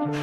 It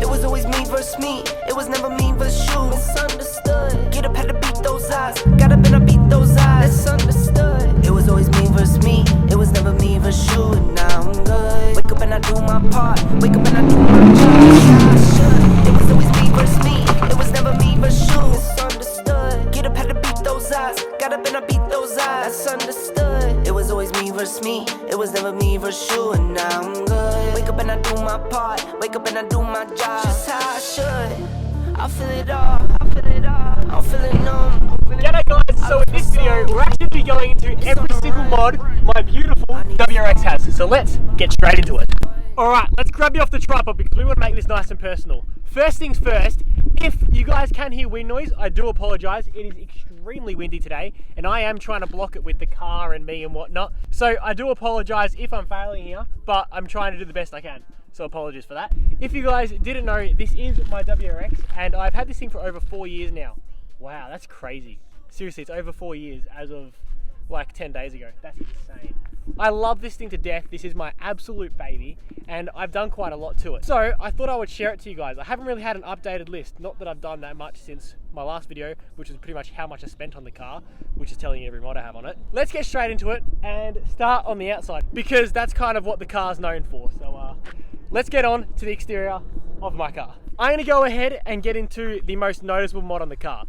was always me versus me. It was never me versus you. Misunderstood. Get up, had to beat those odds. Got up and I beat those odds. That's understood. It was always me versus me. It was never me versus you. And now I'm good. Wake up and I do my part. Wake up and I do my job. That's how I should. It was always me versus me. It was never me versus you. Misunderstood. Get up, had to beat those odds. Got up and I beat those odds. That's understood. It was always me versus me. It was never me versus you. And now I'm good. Wake up and I do my part. Wake up and I do my job. Just how I should. I feel it all. I feel it all. I'm feeling numb. G'day guys, so in this video we're actually be going into every single mod my beautiful WRX has, so let's get straight into it. Alright, let's grab you off the tripod because we want to make this nice and personal. First things first, if you guys can hear wind noise, I do apologise. It is extremely windy today and I am trying to block it with the car and me and whatnot. So I do apologise if I'm failing here, but I'm trying to do the best I can. So apologies for that. If you guys didn't know, this is my WRX and I've had this thing for over 4 years now. Wow, that's crazy. Seriously, it's over 4 years as of like 10 days ago. That's insane. I love this thing to death. This is my absolute baby and I've done quite a lot to it. So I thought I would share it to you guys. I haven't really had an updated list. Not that I've done that much since my last video, which is pretty much how much I spent on the car, which is telling you every mod I have on it. Let's get straight into it and start on the outside because that's kind of what the car's known for. So let's get on to the exterior of my car. I'm gonna go ahead and get into the most noticeable mod on the car.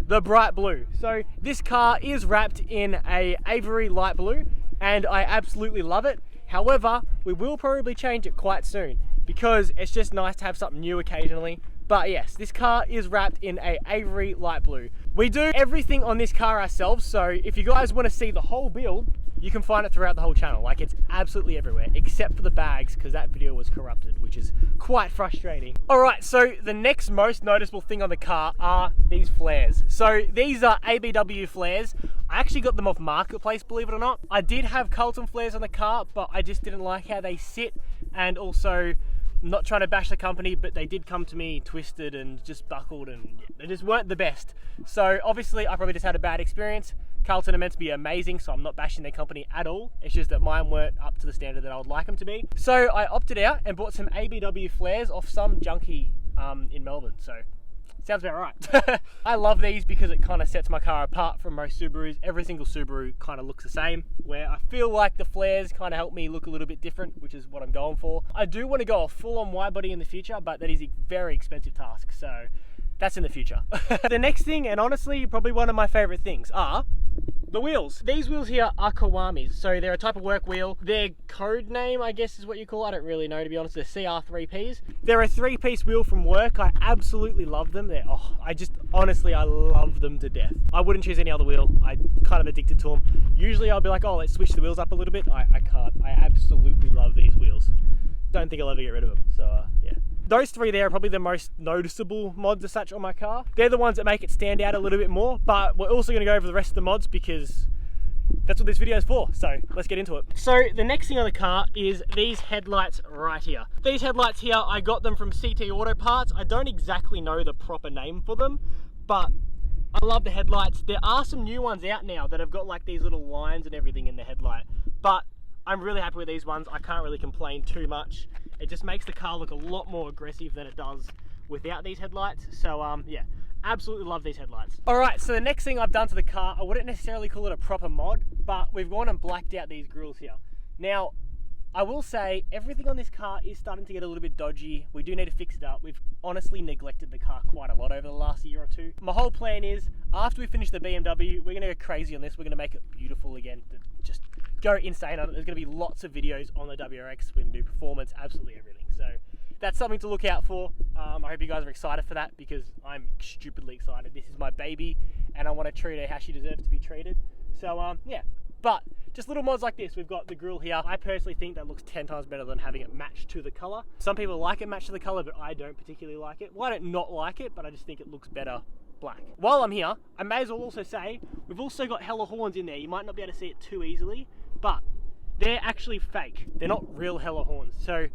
The bright blue. So this car is wrapped in a ivory light blue and I absolutely love it. However, we will probably change it quite soon because it's just nice to have something new occasionally. But yes, this car is wrapped in a ivory light blue. We do everything on this car ourselves, so if you guys want to see the whole build, you can find it throughout the whole channel. Like, it's absolutely everywhere, except for the bags, because that video was corrupted, which is quite frustrating. Alright, so the next most noticeable thing on the car are these flares. So these are ABW flares. I actually got them off Marketplace, believe it or not. I did have Carlton flares on the car, but I just didn't like how they sit, and also, I'm not trying to bash the company, but they did come to me twisted and just buckled, and yeah, they just weren't the best. So obviously I probably just had a bad experience. Carlton are meant to be amazing, so I'm not bashing their company at all. It's just that mine weren't up to the standard that I would like them to be. So I opted out and bought some ABW flares off some junkie in Melbourne. So sounds about right. I love these because it kind of sets my car apart from most Subarus. Every single Subaru kind of looks the same, where I feel like the flares kind of help me look a little bit different, which is what I'm going for. I do want to go a full-on wide body in the future, but that is a very expensive task, so that's in the future. The next thing, and honestly probably one of my favorite things, are the wheels. These wheels here are Kawamis, so they're a type of work wheel. Their code name, I guess, is what you call it. I don't really know, to be honest. They're CR3Ps. They're a 3-piece wheel from work. I absolutely love them. Honestly, I love them to death. I wouldn't choose any other wheel. I'm kind of addicted to them. Usually I'll be like, oh, let's switch the wheels up a little bit. I can't. I absolutely love these wheels. Don't think I'll ever get rid of them, so yeah. Those three there are probably the most noticeable mods as such on my car. They're the ones that make it stand out a little bit more, but we're also going to go over the rest of the mods because that's what this video is for, so let's get into it. So the next thing on the car is these headlights right here. These headlights here, I got them from CT Auto Parts. I don't exactly know the proper name for them, but I love the headlights. There are some new ones out now that have got like these little lines and everything in the headlight, but I'm really happy with these ones. I can't really complain too much. It just makes the car look a lot more aggressive than it does without these headlights. So yeah, absolutely love these headlights. Alright, so the next thing I've done to the car, I wouldn't necessarily call it a proper mod, but we've gone and blacked out these grills here. Now, I will say everything on this car is starting to get a little bit dodgy. We do need to fix it up. We've honestly neglected the car quite a lot over the last year or two. My whole plan is, after we finish the BMW, we're going to go crazy on this. We're going to make it beautiful again. Just go insane on it. There's going to be lots of videos on the WRX. We're going to do performance, absolutely everything. So that's something to look out for. I hope you guys are excited for that because I'm stupidly excited. This is my baby and I want to treat her how she deserves to be treated. So yeah, but just little mods like this. We've got the grille here. I personally think that looks 10 times better than having it matched to the color. Some people like it matched to the color, but I don't particularly like it. Well, I don't not like it, but I just think it looks better black. While I'm here, I may as well also say, we've also got hella horns in there. You might not be able to see it too easily, but they're actually fake. They're not real hella horns. So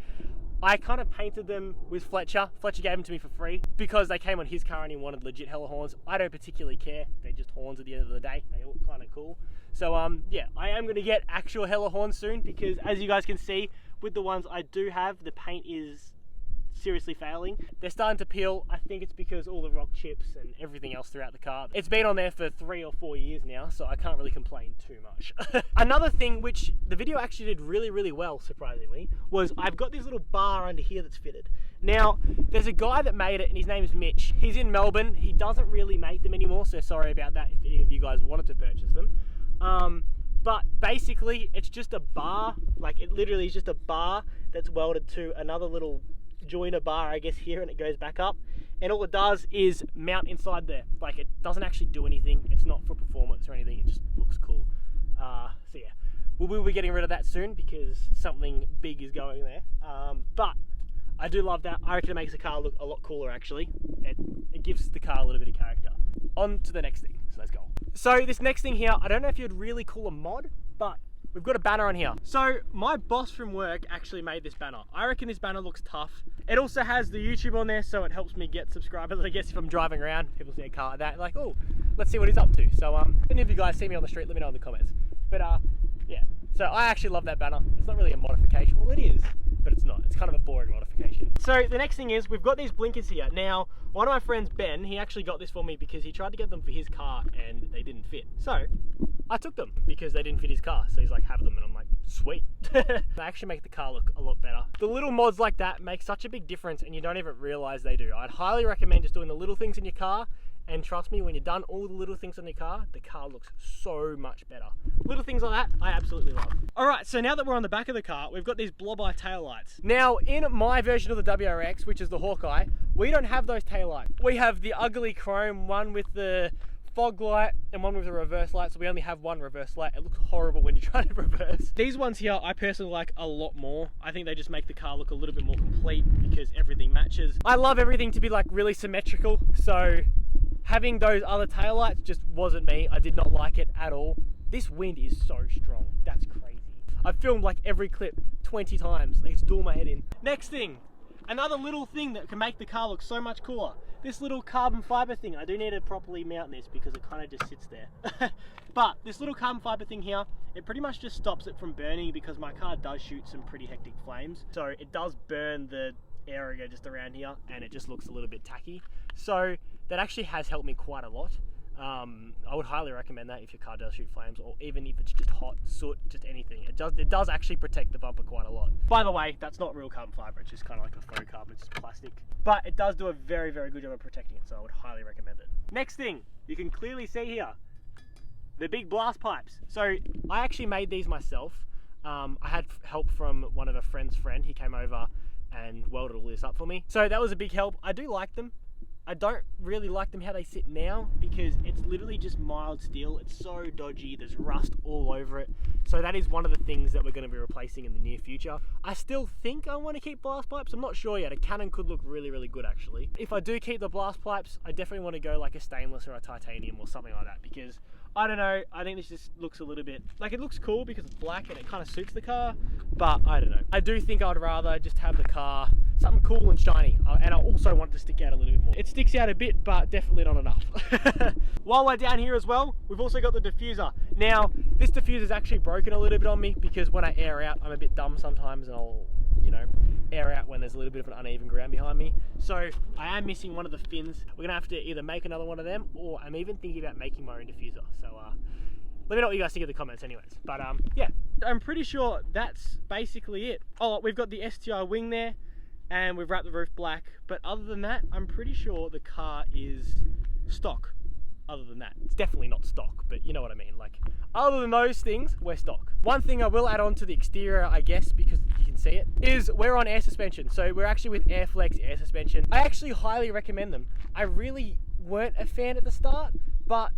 I kind of painted them with Fletcher. Fletcher gave them to me for free because they came on his car and he wanted legit hella horns. I don't particularly care. They're just horns at the end of the day. They look kind of cool. So yeah, I am going to get actual hella horns soon because as you guys can see, with the ones I do have, the paint is seriously failing. They're starting to peel. I think it's because all the rock chips and everything else throughout the car. It's been on there for 3 or 4 years now, so I can't really complain too much. Another thing which the video actually did really well, surprisingly, was I've got this little bar under here that's fitted. Now, there's a guy that made it and his name is Mitch. He's in Melbourne. He doesn't really make them anymore, so sorry about that if any of you guys wanted to purchase them. But basically, it's just a bar, like it literally is just a bar that's welded to another little joiner bar, I guess, here, and it goes back up. And all it does is mount inside there. Like, it doesn't actually do anything. It's not for performance or anything. It just looks cool. So yeah, we'll be getting rid of that soon because something big is going there. But I do love that. I reckon it makes the car look a lot cooler, actually. It gives the car a little bit of character. On to the next thing. So let's go. So this next thing here, I don't know if you'd really call a mod, but we've got a banner on here. So my boss from work actually made this banner. I reckon this banner looks tough. It also has the YouTube on there, so it helps me get subscribers. I guess if I'm driving around, people see a car like that, like, oh, let's see what he's up to. So if any of you guys see me on the street, let me know in the comments. But yeah, so I actually love that banner. It's not really a modification. Well, it is, but it's not. It's kind of a boring modification. So the next thing is we've got these blinkers here. Now, one of my friends, Ben, he actually got this for me because he tried to get them for his car and they didn't fit. So I took them because they didn't fit his car. So he's like, have them. And I'm like, sweet. They actually make the car look a lot better. The little mods like that make such a big difference and you don't even realize they do. I'd highly recommend just doing the little things in your car. And trust me, when you're done all the little things on your car, the car looks so much better. Little things like that, I absolutely love. All right, so now that we're on the back of the car, we've got these blob-eye taillights. Now, in my version of the WRX, which is the Hawkeye, we don't have those taillights. We have the ugly chrome, one with the fog light and one with the reverse light, so we only have one reverse light. It looks horrible when you try to reverse. These ones here, I personally like a lot more. I think they just make the car look a little bit more complete because everything matches. I love everything to be like really symmetrical, so having those other taillights just wasn't me. I did not like it at all. This wind is so strong. That's crazy. I've filmed like every clip 20 times. It's doing my head in. Next thing, another little thing that can make the car look so much cooler. This little carbon fiber thing. I do need to properly mount this because it kind of just sits there. But this little carbon fiber thing here, it pretty much just stops it from burning because my car does shoot some pretty hectic flames. So it does burn the area just around here and it just looks a little bit tacky. So that actually has helped me quite a lot. I would highly recommend that if your car does shoot flames, or even if it's just hot, soot, just anything. It does actually protect the bumper quite a lot. By the way, that's not real carbon fiber, it's just kind of like a faux carbon, it's just plastic. But it does do a very good job of protecting it, so I would highly recommend it. Next thing, you can clearly see here, the big blast pipes. So I actually made these myself. I had help from one of a friend's friend. He came over and welded all this up for me. So that was a big help. I do like them. I don't really like them how they sit now because it's literally just mild steel. It's so dodgy, there's rust all over it. So that is one of the things that we're going to be replacing in the near future. I still think I want to keep blast pipes. I'm not sure yet. A Canon could look really good actually. If I do keep the blast pipes, I definitely want to go like a stainless or a titanium or something like that because I don't know, I think this just looks a little bit, like it looks cool because it's black and it kind of suits the car, but I don't know. I do think I'd rather just have the car something cool and shiny, and I also want it to stick out a little bit more. It sticks out a bit, but definitely not enough. While we're down here as well, we've also got the diffuser. Now, this diffuser is actually broken a little bit on me because when I air out, I'm a bit dumb sometimes and I'll, you know, air out when there's a little bit of an uneven ground behind me. So I am missing one of the fins. We're gonna have to either make another one of them, or I'm even thinking about making my own diffuser. So let me know what you guys think in the comments anyways. But yeah, I'm pretty sure that's basically it. Oh, we've got the STI wing there and we've wrapped the roof black. But other than that, I'm pretty sure the car is stock. Other than that, it's definitely not stock, but you know what I mean. Like, other than those things, we're stock. One thing I will add on to the exterior, I guess, because you can see it, is we're on air suspension. So we're actually with Airflex air suspension. I actually highly recommend them. I really weren't a fan at the start, but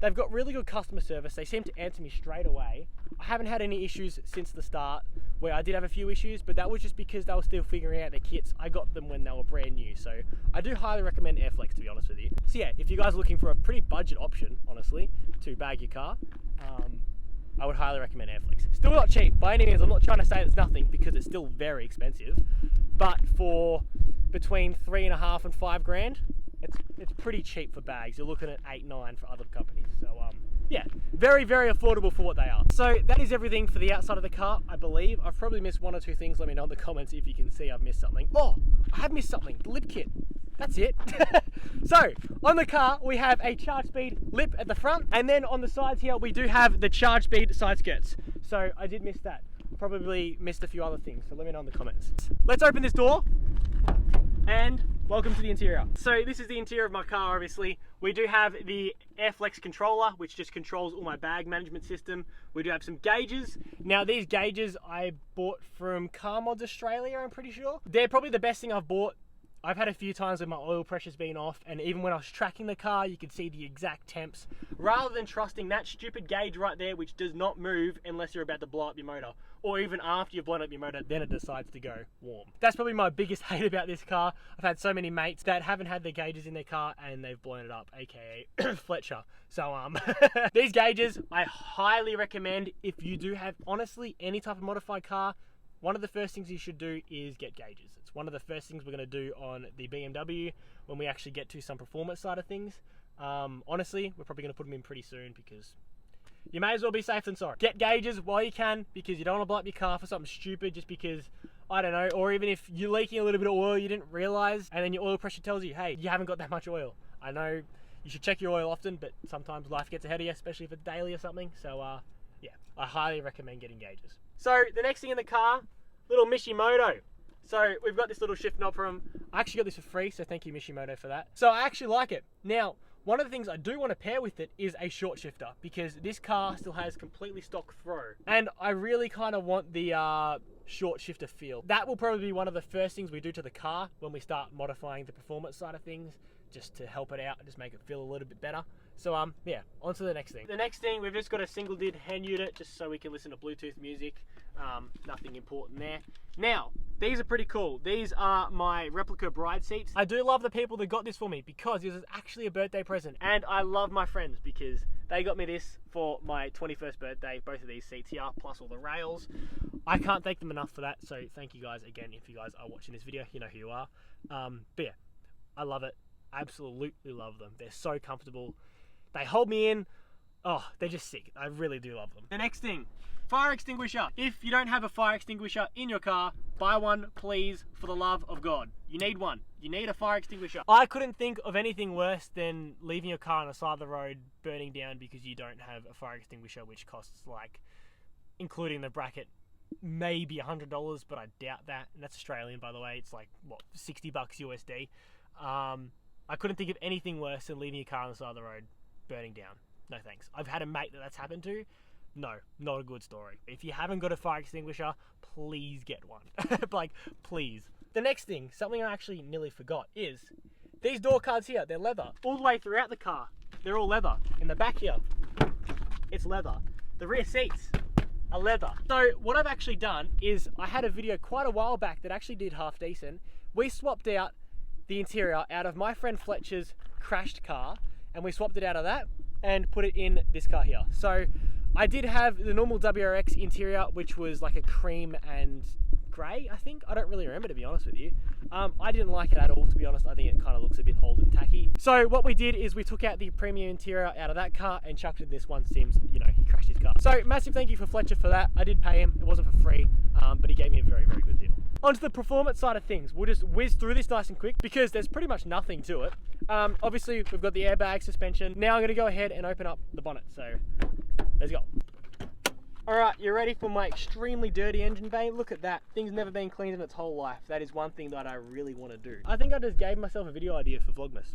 they've got really good customer service. They seem to answer me straight away. I haven't had any issues since the start, where I did have a few issues, but that was just because they were still figuring out their kits. I got them when they were brand new, so I do highly recommend Airflex, to be honest with you. So yeah, if you guys are looking for a pretty budget option, honestly, to bag your car, I would highly recommend Airflex. Still not cheap by any means. I'm not trying to say it's nothing because it's still very expensive, but for between $3.5 and $5 grand, it's pretty cheap for bags. You're looking at 8, 9 for other companies. So yeah, very, very affordable for what they are. So that is everything for the outside of the car, I believe. I've probably missed 1 or 2 things. Let me know in the comments if you can see I've missed something. Oh, I have missed something, the lip kit. That's it. So on the car, we have a charge speed lip at the front, and then on the sides here, we do have the charge speed side skirts. So I did miss that. Probably missed a few other things, so let me know in the comments. Let's open this door, and welcome to the interior. So this is the interior of my car, obviously. We do have the Airflex controller, which just controls all my bag management system. We do have some gauges. Now these gauges I bought from Car Mods Australia, I'm pretty sure. They're probably the best thing I've bought. I've had a few times when my oil pressure's been off, and even when I was tracking the car, you could see the exact temps, rather than trusting that stupid gauge right there, which does not move unless you're about to blow up your motor, or even after you've blown up your motor, then it decides to go warm. That's probably my biggest hate about this car. I've had so many mates that haven't had their gauges in their car and they've blown it up, aka Fletcher. So these gauges I highly recommend if you do have, honestly, any type of modified car. One of the first things you should do is get gauges. It's one of the first things we're going to do on the BMW when we actually get to some performance side of things. Honestly, we're probably going to put them in pretty soon because you may as well be safe than sorry. Get gauges while you can, because you don't want to blow up your car for something stupid just because, I don't know, or even if you're leaking a little bit of oil you didn't realize, and then your oil pressure tells you, hey, you haven't got that much oil. I know you should check your oil often, but sometimes life gets ahead of you, especially if it's daily or something. So yeah, I highly recommend getting gauges. So the next thing in the car, little Mishimoto. So we've got this little shift knob from, I actually got this for free, so thank you Mishimoto for that. So I actually like it. Now, one of the things I do want to pair with it is a short shifter, because this car still has completely stock throw. And I really kind of want the short shifter feel. That will probably be one of the first things we do to the car when we start modifying the performance side of things, just to help it out and just make it feel a little bit better. So yeah, on to the next thing. The next thing, we've just got a single DID hand unit just so we can listen to Bluetooth music. Nothing important there. Now, these are pretty cool. These are my replica bride seats. I do love the people that got this for me because this is actually a birthday present. And I love my friends because they got me this for my 21st birthday, both of these seats here, plus all the rails. I can't thank them enough for that, so thank you guys again. If you guys are watching this video, you know who you are. But yeah, I love it. Absolutely love them. They're so comfortable. They hold me in. Oh, they're just sick. I really do love them. The next thing, fire extinguisher. If you don't have a fire extinguisher in your car, buy one, please, for the love of God. You need one. You need a fire extinguisher. I couldn't think of anything worse than leaving your car on the side of the road burning down because you don't have a fire extinguisher, which costs, like, including the bracket, maybe $100, but I doubt that. And that's Australian, by the way. It's like, what, 60 bucks USD. I couldn't think of anything worse than leaving your car on the side of the road burning down. No thanks. I've had a mate that's happened to. No, not a good story. If you haven't got a fire extinguisher, please get one. Like, please. The next thing, something I actually nearly forgot, is these door cards here. They're leather. All the way throughout the car, they're all leather. In the back here, it's leather. The rear seats are leather. So what I've actually done is, I had a video quite a while back that actually did half decent. We swapped out the interior out of my friend Fletcher's crashed car, and we swapped it out of that and put it in this car here. So I did have the normal WRX interior, which was like a cream and grey, I think. I don't really remember, to be honest with you. I didn't like it at all, to be honest. I think it kind of looks a bit old and tacky. So what we did is we took out the premium interior out of that car and chucked it in this one. Sims, you know, he crashed his car. So massive thank you for Fletcher for that. I did pay him. It wasn't for free, but he gave me a very, very good deal. Onto the performance side of things. We'll just whiz through this nice and quick because there's pretty much nothing to it. Obviously, we've got the airbag suspension. Now I'm going to go ahead and open up the bonnet. So let's go. Alright, you ready for my extremely dirty engine bay? Look at that. Thing's never been cleaned in its whole life. That is one thing that I really want to do. I think I just gave myself a video idea for Vlogmas.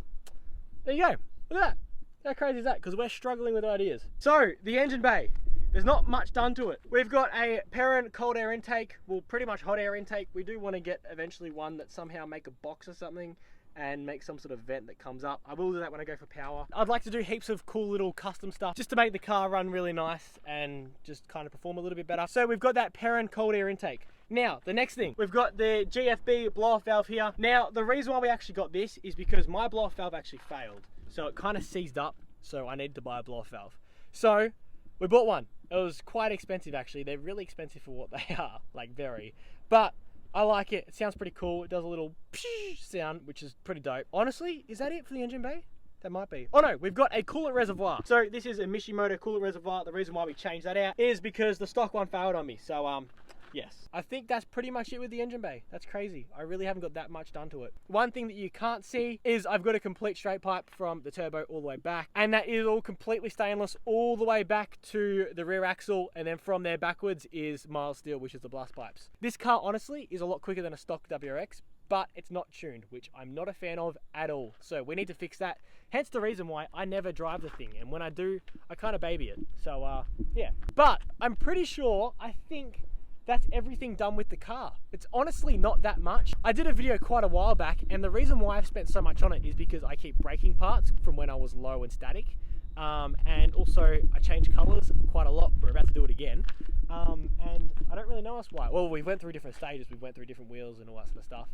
There you go. Look at that. How crazy is that? Because we're struggling with ideas. So, the engine bay. There's not much done to it. We've got a parent cold air intake. Well, pretty much hot air intake. We do want to get eventually one that somehow make a box or something and make some sort of vent that comes up. I will do that when I go for power. I'd like to do heaps of cool little custom stuff just to make the car run really nice and just kind of perform a little bit better. So we've got that parent cold air intake. Now, the next thing, we've got the GFB blow-off valve here. Now, the reason why we actually got this is because my blow-off valve actually failed. So it kind of seized up, so I needed to buy a blow-off valve. So we bought one. It was quite expensive actually. They're really expensive for what they are, like very. But I like it. It sounds pretty cool. It does a little psh sound, which is pretty dope. Honestly, is that it for the engine bay? That might be. Oh no, we've got a coolant reservoir. So this is a Mishimoto coolant reservoir. The reason why we changed that out is because the stock one failed on me. So yes. I think that's pretty much it with the engine bay. That's crazy. I really haven't got that much done to it. One thing that you can't see is I've got a complete straight pipe from the turbo all the way back, and that is all completely stainless all the way back to the rear axle, and then from there backwards is mild steel, which is the blast pipes. This car honestly is a lot quicker than a stock WRX, but it's not tuned, which I'm not a fan of at all. So we need to fix that. Hence the reason why I never drive the thing. And when I do, I kind of baby it. So yeah. But I'm pretty sure, I think that's everything done with the car. It's honestly not that much. I did a video quite a while back, and the reason why I've spent so much on it is because I keep breaking parts from when I was low and static. And also I changed colors quite a lot. We're about to do it again. And I don't really know us why. Well, we went through different stages. We went through different wheels and all that sort of stuff.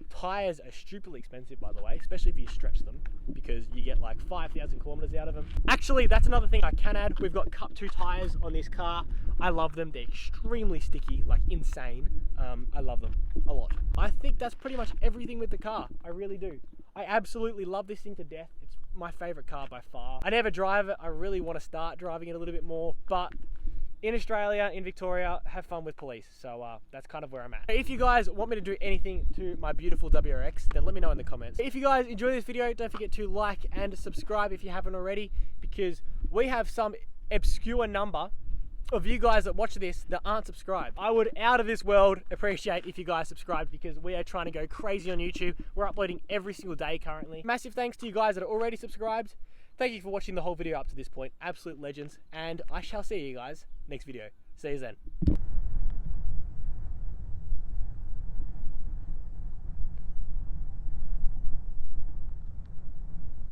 Tires are stupidly expensive, by the way, especially if you stretch them, because you get like 5,000 kilometers out of them. Actually, that's another thing I can add. We've got Cup 2 tires on this car. I love them. They're extremely sticky, like insane. I love them a lot. I think that's pretty much everything with the car. I really do. I absolutely love this thing to death. It's my favorite car by far. I never drive it. I really want to start driving it a little bit more, but in Australia, in Victoria, have fun with police. So that's kind of where I'm at. If you guys want me to do anything to my beautiful WRX, then let me know in the comments. If you guys enjoy this video, don't forget to like and subscribe if you haven't already, because we have some obscure number of you guys that watch this that aren't subscribed. I would out of this world appreciate if you guys subscribed, because we are trying to go crazy on YouTube. We're uploading every single day currently. Massive thanks to you guys that are already subscribed. Thank you for watching the whole video up to this point. Absolute legends. And I shall see you guys next video. See you then.